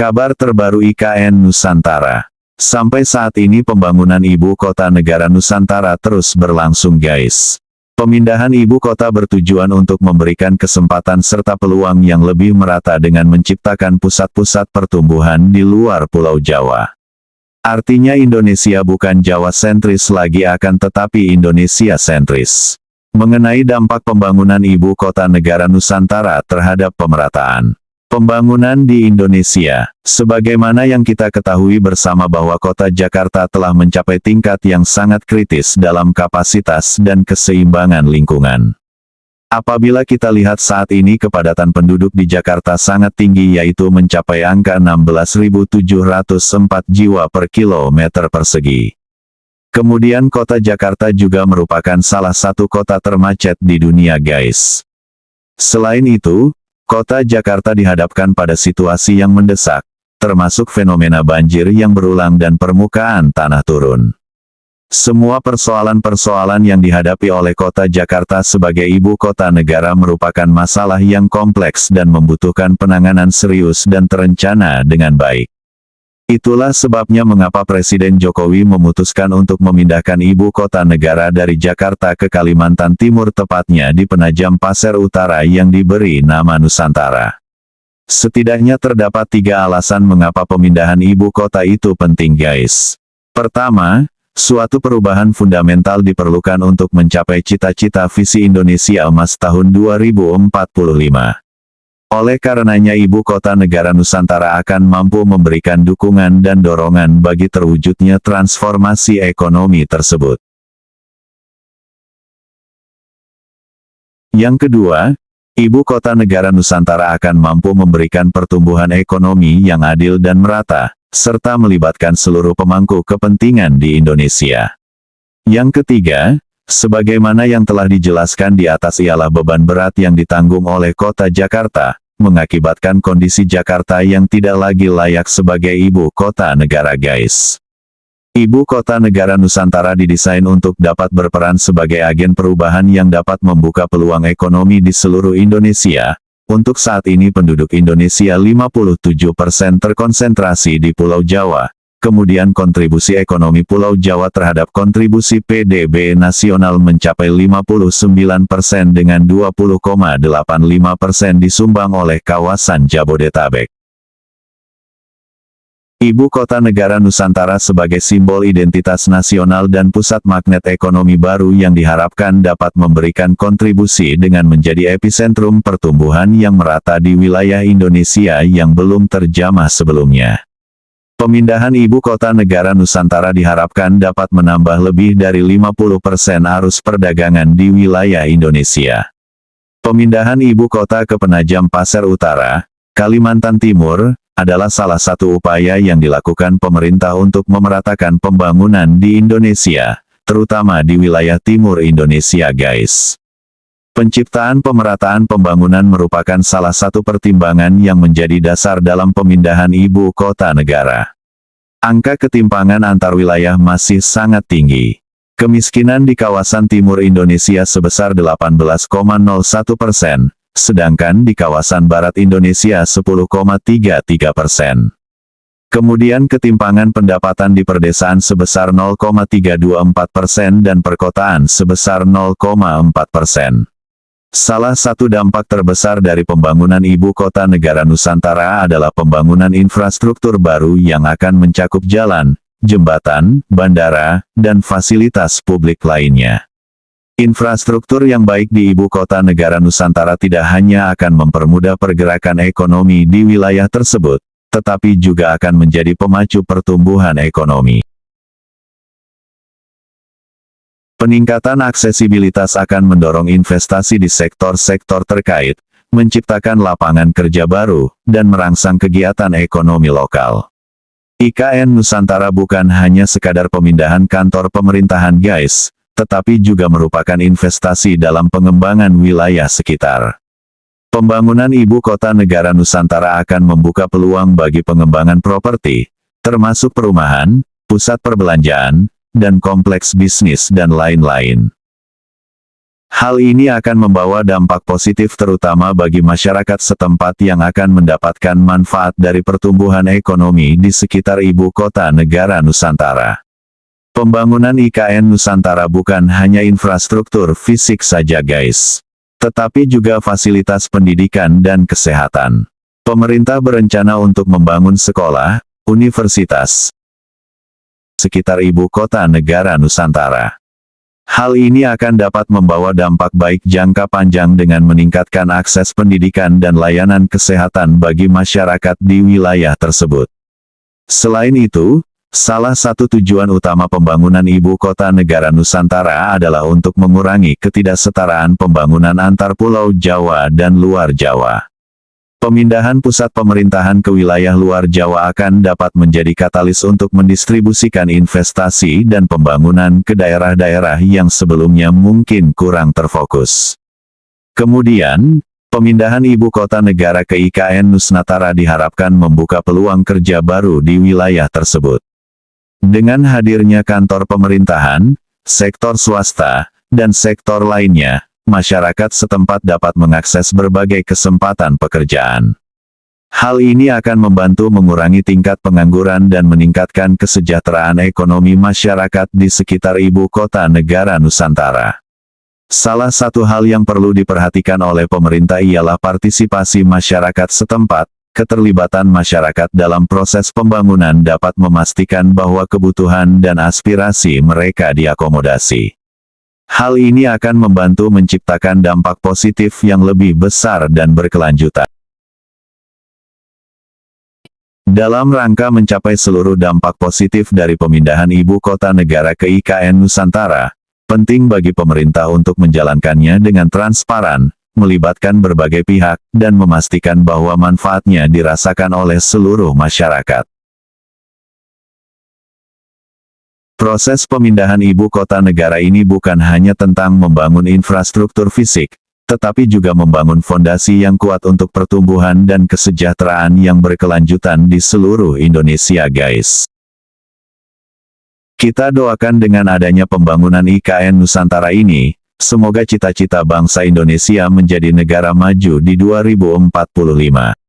Kabar terbaru IKN Nusantara. Sampai saat ini pembangunan ibu kota negara Nusantara terus berlangsung guys. Pemindahan ibu kota bertujuan untuk memberikan kesempatan serta peluang yang lebih merata dengan menciptakan pusat-pusat pertumbuhan di luar Pulau Jawa. Artinya Indonesia bukan Jawa sentris lagi akan tetapi Indonesia sentris. Mengenai dampak pembangunan ibu kota negara Nusantara terhadap pemerataan pembangunan di Indonesia, sebagaimana yang kita ketahui bersama bahwa kota Jakarta telah mencapai tingkat yang sangat kritis dalam kapasitas dan keseimbangan lingkungan. Apabila kita lihat saat ini kepadatan penduduk di Jakarta sangat tinggi yaitu mencapai angka 16.704 jiwa per kilometer persegi. Kemudian kota Jakarta juga merupakan salah satu kota termacet di dunia guys. Selain itu, Kota Jakarta dihadapkan pada situasi yang mendesak, termasuk fenomena banjir yang berulang dan permukaan tanah turun. Semua persoalan-persoalan yang dihadapi oleh kota Jakarta sebagai ibu kota negara merupakan masalah yang kompleks dan membutuhkan penanganan serius dan terencana dengan baik. Itulah sebabnya mengapa Presiden Jokowi memutuskan untuk memindahkan ibu kota negara dari Jakarta ke Kalimantan Timur tepatnya di Penajam Pasir Utara yang diberi nama Nusantara. Setidaknya terdapat 3 alasan mengapa pemindahan ibu kota itu penting guys. Pertama, suatu perubahan fundamental diperlukan untuk mencapai cita-cita visi Indonesia Emas tahun 2045. Oleh karenanya ibu kota negara Nusantara akan mampu memberikan dukungan dan dorongan bagi terwujudnya transformasi ekonomi tersebut. Yang kedua, ibu kota negara Nusantara akan mampu memberikan pertumbuhan ekonomi yang adil dan merata, serta melibatkan seluruh pemangku kepentingan di Indonesia. Yang ketiga, sebagaimana yang telah dijelaskan di atas ialah beban berat yang ditanggung oleh kota Jakarta, mengakibatkan kondisi Jakarta yang tidak lagi layak sebagai ibu kota negara guys. Ibu kota negara Nusantara didesain untuk dapat berperan sebagai agen perubahan yang dapat membuka peluang ekonomi di seluruh Indonesia. Untuk saat ini penduduk Indonesia 57% terkonsentrasi di Pulau Jawa. Kemudian kontribusi ekonomi Pulau Jawa terhadap kontribusi PDB nasional mencapai 59% dengan 20,85% disumbang oleh kawasan Jabodetabek. Ibu kota negara Nusantara sebagai simbol identitas nasional dan pusat magnet ekonomi baru yang diharapkan dapat memberikan kontribusi dengan menjadi epicentrum pertumbuhan yang merata di wilayah Indonesia yang belum terjamah sebelumnya. Pemindahan ibu kota negara Nusantara diharapkan dapat menambah lebih dari 50% arus perdagangan di wilayah Indonesia. Pemindahan ibu kota ke Penajam Pasir Utara, Kalimantan Timur, adalah salah satu upaya yang dilakukan pemerintah untuk memeratakan pembangunan di Indonesia, terutama di wilayah timur Indonesia guys. Penciptaan pemerataan pembangunan merupakan salah satu pertimbangan yang menjadi dasar dalam pemindahan ibu kota negara. Angka ketimpangan antar wilayah masih sangat tinggi. Kemiskinan di kawasan timur Indonesia sebesar 18,01%, sedangkan di kawasan barat Indonesia 10,33%. Kemudian ketimpangan pendapatan di perdesaan sebesar 0,324% dan perkotaan sebesar 0,4%. Salah satu dampak terbesar dari pembangunan ibu kota negara Nusantara adalah pembangunan infrastruktur baru yang akan mencakup jalan, jembatan, bandara, dan fasilitas publik lainnya. Infrastruktur yang baik di ibu kota negara Nusantara tidak hanya akan mempermudah pergerakan ekonomi di wilayah tersebut, tetapi juga akan menjadi pemacu pertumbuhan ekonomi. Peningkatan aksesibilitas akan mendorong investasi di sektor-sektor terkait, menciptakan lapangan kerja baru, dan merangsang kegiatan ekonomi lokal. IKN Nusantara bukan hanya sekadar pemindahan kantor pemerintahan guys, tetapi juga merupakan investasi dalam pengembangan wilayah sekitar. Pembangunan ibu kota negara Nusantara akan membuka peluang bagi pengembangan properti, termasuk perumahan, pusat perbelanjaan, dan kompleks bisnis dan lain-lain. Hal ini akan membawa dampak positif terutama bagi masyarakat setempat yang akan mendapatkan manfaat dari pertumbuhan ekonomi di sekitar ibu kota negara Nusantara. Pembangunan IKN Nusantara bukan hanya infrastruktur fisik saja guys, tetapi juga fasilitas pendidikan dan kesehatan. Pemerintah berencana untuk membangun sekolah, universitas, sekitar ibu kota negara Nusantara. Hal ini akan dapat membawa dampak baik jangka panjang dengan meningkatkan akses pendidikan dan layanan kesehatan bagi masyarakat di wilayah tersebut. Selain itu, salah satu tujuan utama pembangunan ibu kota negara Nusantara adalah untuk mengurangi ketidaksetaraan pembangunan antar Pulau Jawa dan luar Jawa. Pemindahan pusat pemerintahan ke wilayah luar Jawa akan dapat menjadi katalis untuk mendistribusikan investasi dan pembangunan ke daerah-daerah yang sebelumnya mungkin kurang terfokus. Kemudian, pemindahan ibu kota negara ke IKN Nusantara diharapkan membuka peluang kerja baru di wilayah tersebut. Dengan hadirnya kantor pemerintahan, sektor swasta, dan sektor lainnya, masyarakat setempat dapat mengakses berbagai kesempatan pekerjaan. Hal ini akan membantu mengurangi tingkat pengangguran dan meningkatkan kesejahteraan ekonomi masyarakat di sekitar ibu kota negara Nusantara. Salah satu hal yang perlu diperhatikan oleh pemerintah ialah partisipasi masyarakat setempat. Keterlibatan masyarakat dalam proses pembangunan dapat memastikan bahwa kebutuhan dan aspirasi mereka diakomodasi. Hal ini akan membantu menciptakan dampak positif yang lebih besar dan berkelanjutan. Dalam rangka mencapai seluruh dampak positif dari pemindahan ibu kota negara ke IKN Nusantara, penting bagi pemerintah untuk menjalankannya dengan transparan, melibatkan berbagai pihak, dan memastikan bahwa manfaatnya dirasakan oleh seluruh masyarakat. Proses pemindahan ibu kota negara ini bukan hanya tentang membangun infrastruktur fisik, tetapi juga membangun fondasi yang kuat untuk pertumbuhan dan kesejahteraan yang berkelanjutan di seluruh Indonesia guys. Kita doakan dengan adanya pembangunan IKN Nusantara ini, semoga cita-cita bangsa Indonesia menjadi negara maju di 2045.